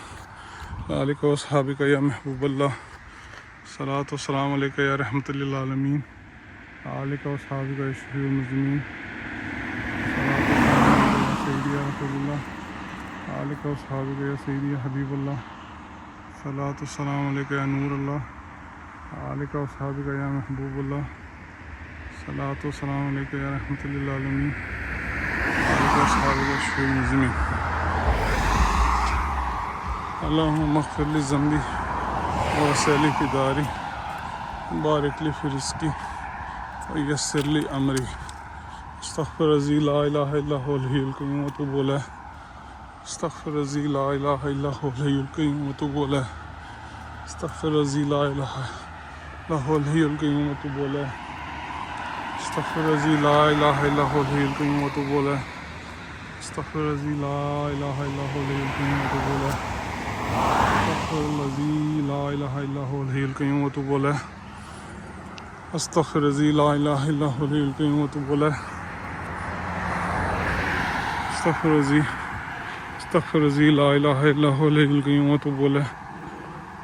आलिका सहाबिक या महबूबल्लाह सलात सलाम अलैका या रहमतुल लिल आलमीन आलिका सहाबिक या शफीउल मुज़निमीन सलात सलाम अलैका या सय्यदी या रसूलल्लाह आलिका सहाबिक या सय्यदी या हबीबल्लाह सलात सलाम अलैका या नूरल्लाह आलिका सहाबिक या महबूबल्लाह सलात सलाम अलैका या रहमतुल लिल आलमीन अल्लाहुम्मा मग़फ़िर लि ज़ंबी ववस्सिअ लि फ़ी दारी बारिक लि फ़ी रिज़्क़ी व यस्सिर लि अमरी अस्तग़फ़िरुल्लाज़ी ला इलाहा इल्ला हुवल हय्युल क़य्यूम व अतूबु इलैह अस्तग़फ़िरुल्लाज़ी ला इलाहा इल्ला हुवल हय्युल क़य्यूम व अतूबु इलैह अस्तग़फ़िरुल्लाज़ी ला इलाहा इल्ला हुवल हय्युल क़य्यूम व अतूबु इलैह अस्तग़फ़िरुल्लाज़ी ला इलाहा इल्ला हुवल हय्युल क़य्यूम व अतूबु इलैह अस्तग़फ़िरुल्लाज़ी ला इलाहा इल्ला हुवल हय्युल क़य्यूम व अतूबु इलैह अस्तग़फ़िरुल्लाज़ी ला इलाहा इल्ला हुवल हय्युल क़य्यूम व अतूबु इलैह अस्तग़फ़िरुल्लाज़ी ला इलाहा इल्ला हुवल हय्युल क़य्यूम व अतूबु इलैह अस्तग़फ़िरुल्लाज़ी ला इलाहा इल्ला हुवल हय्युल क़य्यूम व अतूबु इलैह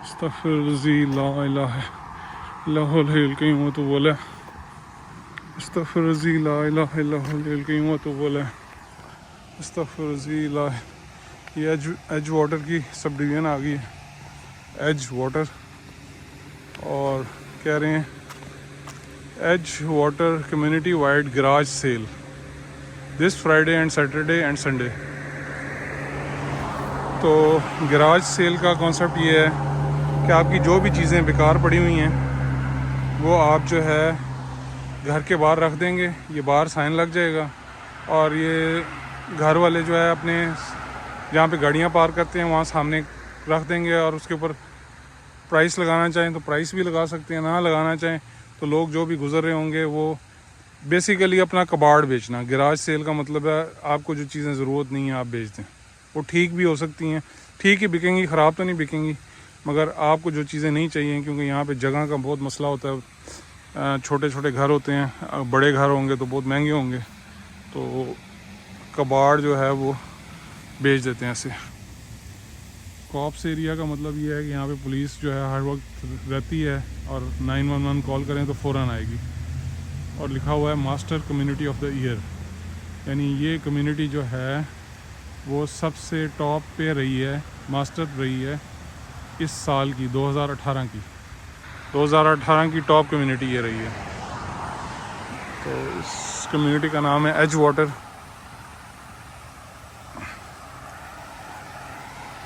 अस्तग़फ़िरुल्लाज़ी ला इलाहा इल्ला हुवल हय्युल क़य्यूम व अतूबु इलैह अस्तग़फ़िरुल्लाज़ी ला इलाहा इल्ला हुवल हय्युल क़य्यूम व अतूबु इलैह अस्तग़फ़िरुल्लाज़ी ला। ये एज वाटर की सब डिवीज़न आ गई है, एज वाटर, और कह रहे हैं Edgewater community wide garage sale this Friday and Saturday and Sunday. तो गराज सेल का कॉन्सेप्ट ये है कि आपकी जो भी चीज़ें बेकार पड़ी हुई हैं वो आप जो है घर के बाहर रख देंगे, ये बाहर साइन लग जाएगा, और ये घर वाले जो है अपने जहाँ पे गाड़ियाँ पार्क करते हैं वहाँ सामने रख देंगे, और उसके ऊपर प्राइस लगाना चाहें तो प्राइस भी लगा सकते हैं, ना लगाना चाहें तो लोग जो भी गुजर रहे होंगे वो बेसिकली अपना कबाड़ बेचना। गैराज सेल का मतलब है आपको जो चीज़ें ज़रूरत नहीं है आप बेच दें। वो ठीक भी हो सकती हैं, ठीक ही बिकेंगी, ख़राब तो नहीं बिकेंगी, मगर आपको जो चीज़ें नहीं चाहिए, क्योंकि यहाँ पर जगह का बहुत मसला होता है, छोटे छोटे घर होते हैं, बड़े घर होंगे तो बहुत महंगे होंगे, तो कबाड़ जो है वो बेच देते हैं ऐसे। कॉप्स एरिया का मतलब ये है कि यहाँ पे पुलिस जो है हर वक्त रहती है, और 911 कॉल करें तो फ़ौरन आएगी, और लिखा हुआ है master community of the year, यानी ये कम्युनिटी जो है वो सबसे टॉप पे रही है, मास्टर रही है इस साल की 2018 की टॉप कम्युनिटी ये रही है। तो इस कम्युनिटी का नाम है एज वाटर।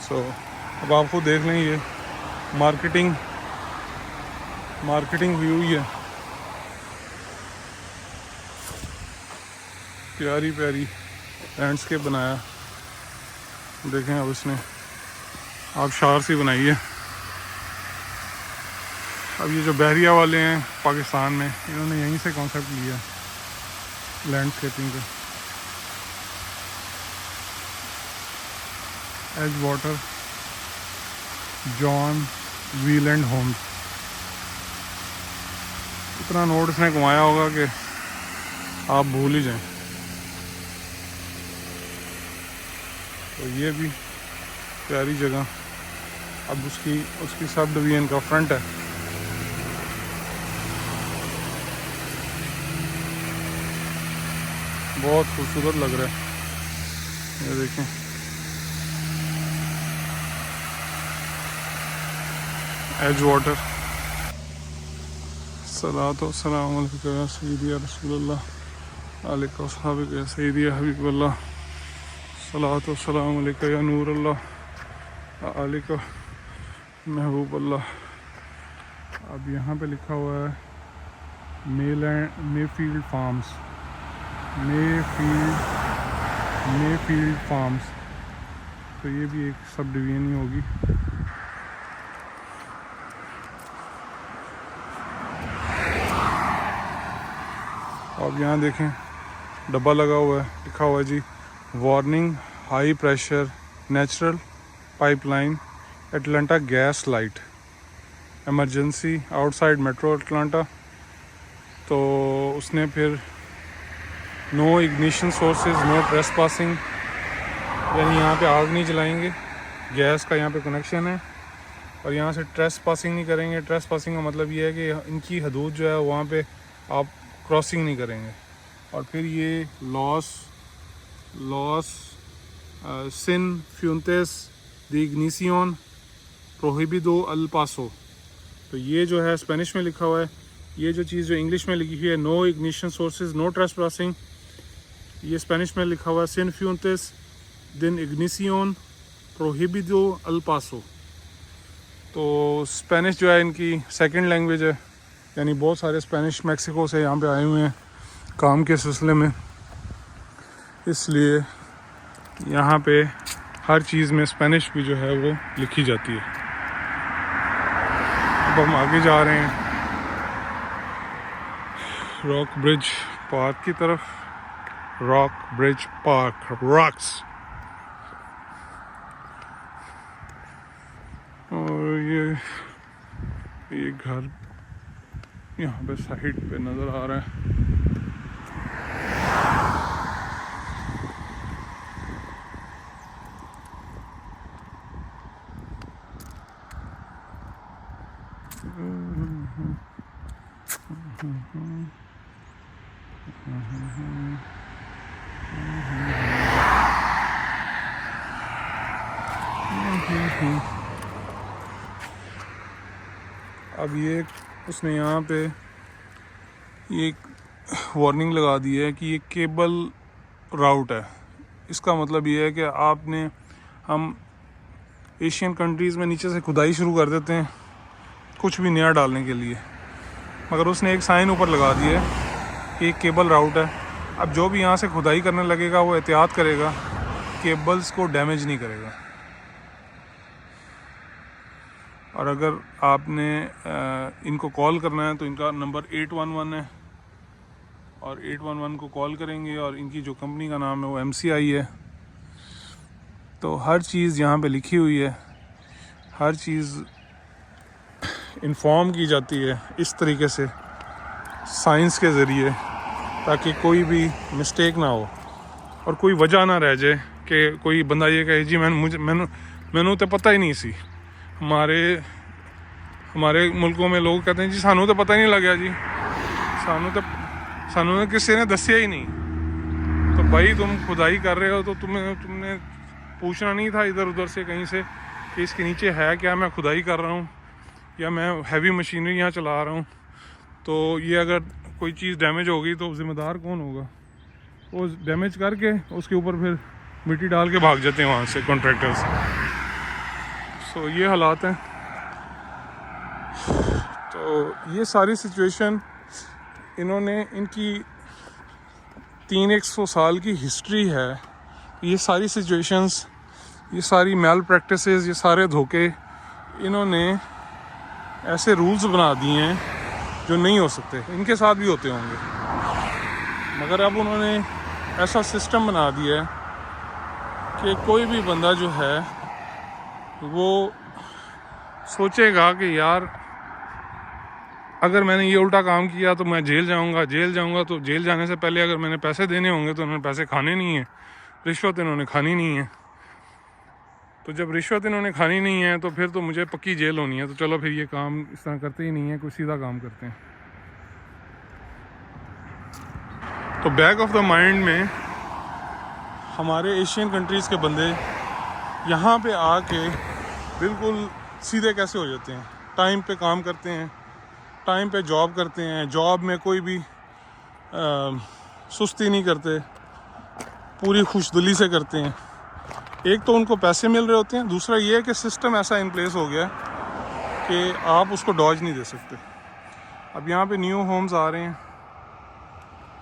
सो अब आप खुद देख लें, ये मार्केटिंग हुई हुई है, प्यारी प्यारी लैंडस्केप बनाया, देखें अब इसने आबशार सी बनाई है। अब ये जो बहरिया वाले हैं पाकिस्तान में, इन्होंने यहीं से कॉन्सेप्ट लिया लैंडस्केपिंग का। एज वाटर जॉन व्हीलैंड होम्स, इतना नोट इसने कमाया होगा कि आप भूल ही जाएं। तो ये भी प्यारी जगह, अब उसकी सब डिवीज़न का फ्रंट है। बहुत खूबसूरत लग रहा है, ये देखें। As water. सलातो सलाम अलैका या सय्यदी या रसूलल्लाह आलिका सहाबिक या सय्यदी या हबीबल्लाह सलातो सलाम अलैका या नूरल्लाह आलिका महबूबल्लाह। अब यहाँ पे लिखा हुआ है मेफील्ड फार्म्स, तो ये भी एक सब डिवीज़न ही होगी। आप यहाँ देखें डब्बा लगा हुआ है, लिखा हुआ है जी warning high pressure natural pipeline Atlanta gas light emergency outside metro Atlanta. तो उसने फिर no ignition sources, no trespassing, यानी यहाँ पे आग नहीं जलाएंगे, गैस का यहाँ पे कनेक्शन है। और यहाँ से ट्रेस पासिंग नहीं करेंगे। ट्रेस पासिंग का मतलब ये है कि इनकी हदूद जो है वहाँ पे आप क्रॉसिंग नहीं करेंगे। और फिर ये लॉस सिन फ्यूंटेस द इग्निसियोन प्रोहिबिडो अल पासो। तो ये जो है स्पेनिश में लिखा हुआ है। ये जो चीज़ जो इंग्लिश में लिखी हुई है no ignition sources no trespassing, ये स्पेनिश में लिखा हुआ है सिन फ्यूंटेस दिन इग्निसियोन प्रोहिबिडो अल पासो। तो स्पेनिश जो है इनकी सेकंड लैंग्वेज है, यानी बहुत सारे स्पेनिश मैक्सिको से यहाँ पे आए हुए हैं काम के सिलसिले में, इसलिए यहाँ पे हर चीज़ में स्पेनिश भी जो है वो लिखी जाती है। अब हम आगे जा रहे हैं रॉक ब्रिज पार्क की तरफ। Rock bridge park, rocks. और ये घर यहाँ पे साइड पे नज़र आ रहा है। अब ये उसने यहाँ पे ये वार्निंग लगा दी है कि ये केबल राउट है। इसका मतलब ये है कि हम एशियन कंट्रीज़ में नीचे से खुदाई शुरू कर देते हैं कुछ भी नया डालने के लिए, मगर उसने एक साइन ऊपर लगा दिया है कि केबल राउट है। अब जो भी यहाँ से खुदाई करने लगेगा वो एहतियात करेगा, केबल्स को डैमेज नहीं करेगा। और अगर आपने इनको कॉल करना है तो इनका नंबर 811 है, और 811 को कॉल करेंगे और इनकी जो कंपनी का नाम है वो MCI है। तो हर चीज़ यहाँ पे लिखी हुई है, हर चीज़ इन्फॉर्म की जाती है इस तरीके से साइंस के ज़रिए, ताकि कोई भी मिस्टेक ना हो और कोई वजह ना रह जाए कि कोई बंदा ये कहे जी मैनू तो पता ही नहीं सी। हमारे मुल्कों में लोग कहते हैं जी सानू तो पता ही नहीं लगा जी, सानू ने किसी ने दसिया ही नहीं। तो भाई तुम खुदाई कर रहे हो तो तुमने पूछना नहीं था इधर उधर से कहीं से कि इसके नीचे है क्या, मैं खुदाई कर रहा हूँ या मैं हैवी मशीनरी यहाँ चला रहा हूँ। तो ये अगर कोई चीज़ डैमेज हो गई तो ज़िम्मेदार कौन होगा? वो डैमेज करके उसके ऊपर फिर मिट्टी डाल के भाग जाते हैं वहाँ से कॉन्ट्रैक्टर्स। सो ये हालात हैं। तो ये सारी सिचुएशन इन्होंने इनकी 300 साल की हिस्ट्री है। ये सारी सिचुएशंस, ये सारी मैल प्रैक्टिसेस, ये सारे धोखे इन्होंने ऐसे रूल्स बना दिए हैं जो नहीं हो सकते। इनके साथ भी होते होंगे, मगर अब उन्होंने ऐसा सिस्टम बना दिया है कि कोई भी बंदा जो है वो सोचेगा कि यार अगर मैंने ये उल्टा काम किया तो मैं जेल जाऊंगा। तो जेल जाने से पहले अगर मैंने पैसे देने होंगे तो उन्होंने पैसे खाने नहीं है, रिश्वत इन्होंने खानी नहीं है। तो जब रिश्वत इन्होंने खानी नहीं है तो फिर तो मुझे पक्की जेल होनी है। तो चलो फिर ये काम इस तरह करते ही नहीं है, कुछ सीधा काम करते हैं। तो बैक ऑफ द माइंड में हमारे एशियन कंट्रीज़ के बंदे यहाँ पे आके बिल्कुल सीधे कैसे हो जाते हैं, टाइम पे काम करते हैं, टाइम पे जॉब करते हैं, जॉब में कोई भी सुस्ती नहीं करते, पूरी खुशदिली से करते हैं। एक तो उनको पैसे मिल रहे होते हैं, दूसरा ये है कि सिस्टम ऐसा इन प्लेस हो गया कि आप उसको डॉज नहीं दे सकते। अब यहाँ पे न्यू होम्स आ रहे हैं,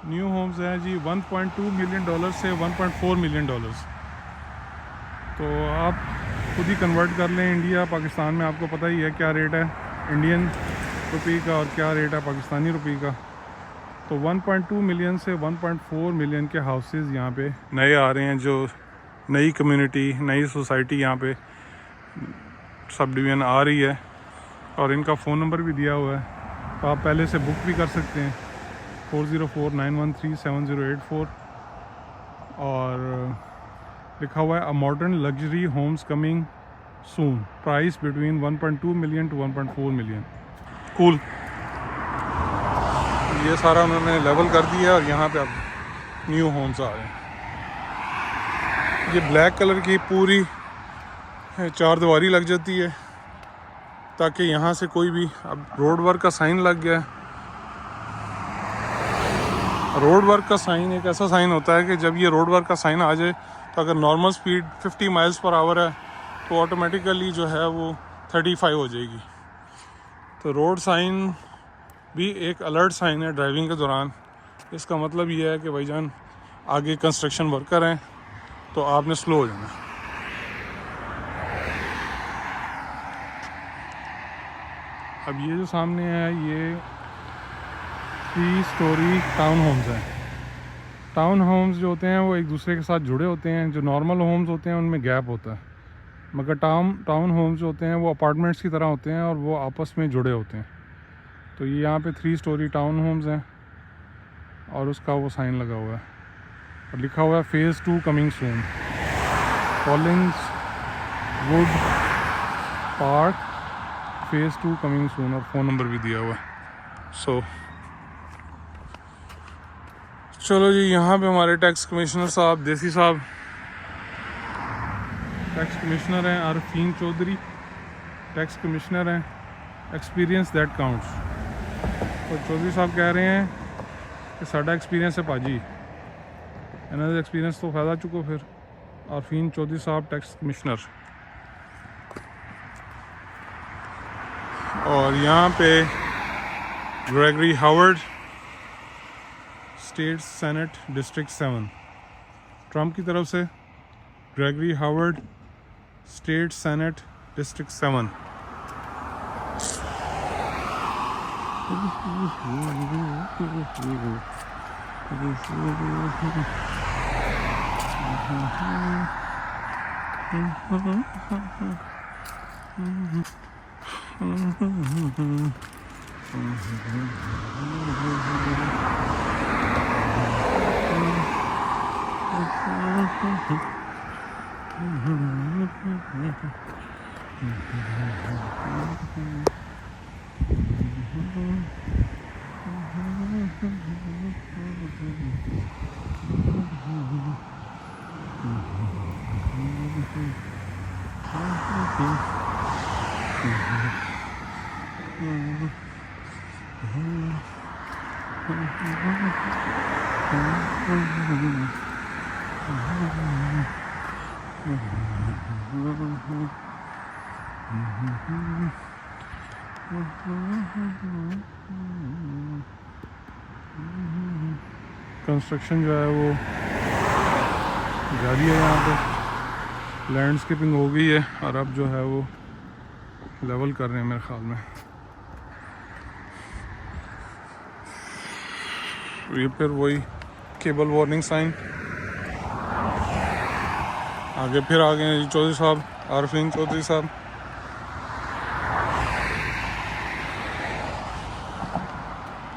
न्यू होम्स हैं जी $1.2 मिलियन से $1.4 मिलियन। तो आप खुद ही कन्वर्ट कर लें। इंडिया पाकिस्तान में आपको पता ही है क्या रेट है इंडियन रुपये का और क्या रेट है पाकिस्तानी रुपये का। तो 1.2 मिलियन से 1.4 मिलियन के हाउसेस यहाँ पे नए आ रहे हैं। जो नई कम्युनिटी, नई सोसाइटी यहाँ पे सब डिवीज़न आ रही है, और इनका फ़ोन नंबर भी दिया हुआ है, तो आप पहले से बुक भी कर सकते हैं। 4049137084 और लिखा हुआ है a modern luxury homes coming soon, price between 1.2 million to 1.4 million. Cool. ये सारा उन्होंने लेवल कर दिया और यहाँ पे अब न्यू होम्स आ रहे हैं। ये ब्लैक कलर की पूरी चार दीवारी लग जाती है ताकि यहाँ से कोई भी, अब रोड वर्क का साइन लग गया है। रोड वर्क का साइन एक ऐसा साइन होता है कि जब ये रोड वर्क का साइन आ जाए तो अगर normal speed 50 miles per hour है तो ऑटोमेटिकली जो है वो 35 हो जाएगी। तो रोड साइन भी एक अलर्ट साइन है ड्राइविंग के दौरान। इसका मतलब ये है कि भाईजान आगे कंस्ट्रक्शन वर्कर हैं तो आपने स्लो हो जाना। अब ये जो सामने है ये 3 स्टोरी टाउन होम्स हैं। टाउन होम्स जो होते हैं वो एक दूसरे के साथ जुड़े होते हैं। जो नॉर्मल होम्स होते हैं उनमें गैप होता है, मगर टाउन होम्स जो होते हैं वो अपार्टमेंट्स की तरह होते हैं और वो आपस में जुड़े होते हैं। तो ये यहाँ पे 3 स्टोरी टाउन होम्स हैं और उसका वो साइन लगा हुआ है और लिखा हुआ है phase 2 coming soon, Collins would park phase 2 coming soon, और फ़ोन नंबर भी दिया हुआ है। चलो जी, यहाँ पे हमारे टैक्स कमिश्नर साहब देसी साहब टैक्स कमिश्नर हैं, आरफीन चौधरी टैक्स कमिश्नर हैं, एक्सपीरियंस दैट काउंट्स। तो चौधरी साहब कह रहे हैं कि साडा एक्सपीरियंस है भाजी, इन्होंने एक्सपीरियंस तो फ़ायदा चुको। फिर आरफीन चौधरी साहब टैक्स कमिश्नर। और यहाँ पे Gregory Howard state senate district 7, Trump की तरफ से Gregory Howard state senate district 7। Construction जो है वो जारी है। यहाँ पे लैंडस्केपिंग हो गई है और अब जो है वो लेवल कर रहे हैं मेरे ख्याल में। ये फिर वही केबल वार्निंग साइन। आगे फिर आ गए हैं चौधरी साहब, आरफीन चौधरी साहब।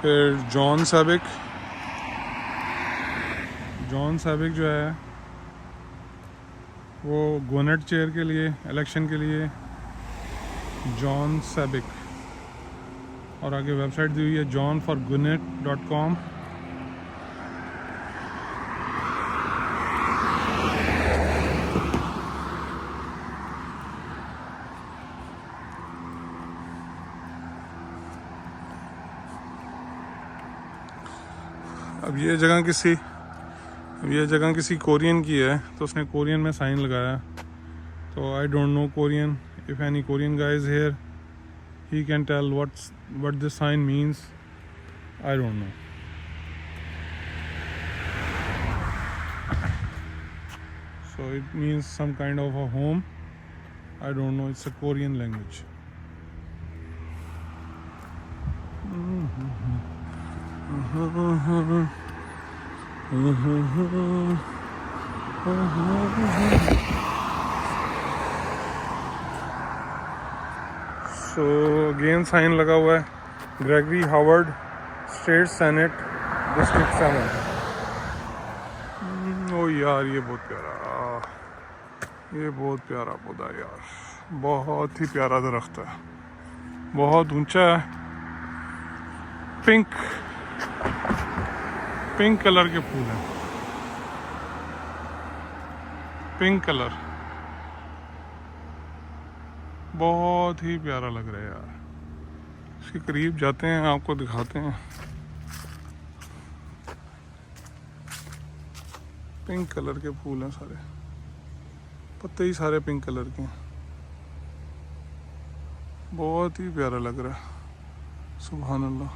फिर जॉन सैबिक जो है वो गवर्नर चेयर के लिए इलेक्शन के लिए जॉन सैबिक, और आगे वेबसाइट दी हुई है johnforgwinnett.com। अब ये जगह किसी कोरियन की है तो उसने कोरियन में साइन लगाया। तो I don't know Korean, if any Korean guy is here he can tell what this sign means. I don't know. So it means some kind of a home. I don't know, it's a Korean language. So again sign लगा हुआ है Gregory Howard state senate district 7। ओ यार ये बहुत प्यारा पौधा है यार, बहुत ही प्यारा दरख्त है, बहुत ऊंचा है। पिंक कलर के फूल हैं, पिंक कलर, बहुत ही प्यारा लग रहा है यार। इसके करीब जाते हैं, आपको दिखाते हैं। पिंक कलर के फूल हैं सारे, पत्ते ही सारे पिंक कलर के हैं, बहुत ही प्यारा लग रहा है। सुभान अल्लाह।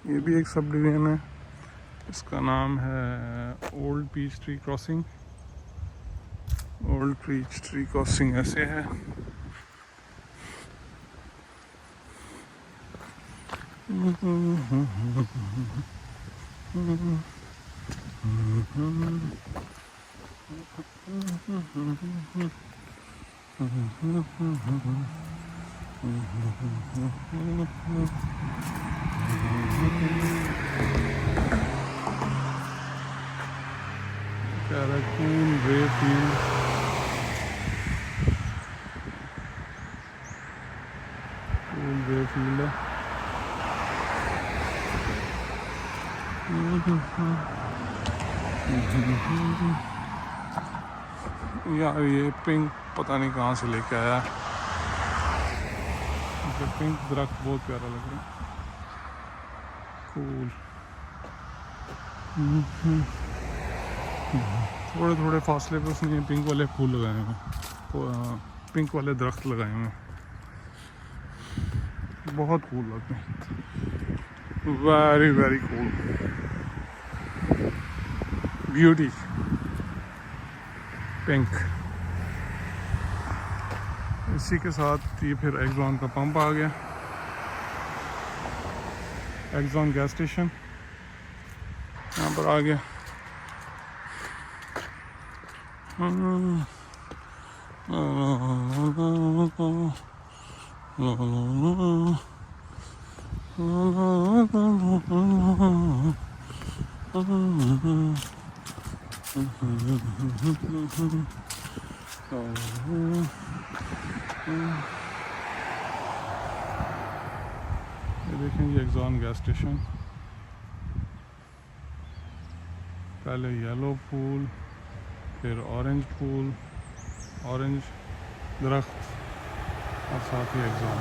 ये भी एक सब डिवीजन है, इसका नाम है old peach tree crossing. Old peach tree crossing ऐसे है। Raccoon Rayfield, cool Rayfield है। यार ये पिंक पता नहीं कहाँ से लेके आया, मुझे पिंक दरख्त बहुत प्यारा लग रहा है, कूल। थोड़े थोड़े फासले पे उसने पिंक वाले फूल लगाए हुए, पिंक वाले दरख्त लगाए हुए, बहुत कूल लगते हैं, very very cool, beauty, pink. इसी के साथ ये फिर एक्सॉन का पंप आ गया, एक्सॉन गैस स्टेशन यहाँ पर आ गया। ये देखें ये एक्सॉन गैस स्टेशन, पहले येलो फूल, फिर ऑरेंज फूल, ऑरेंज दरख्त और साथ ही एक्सॉन।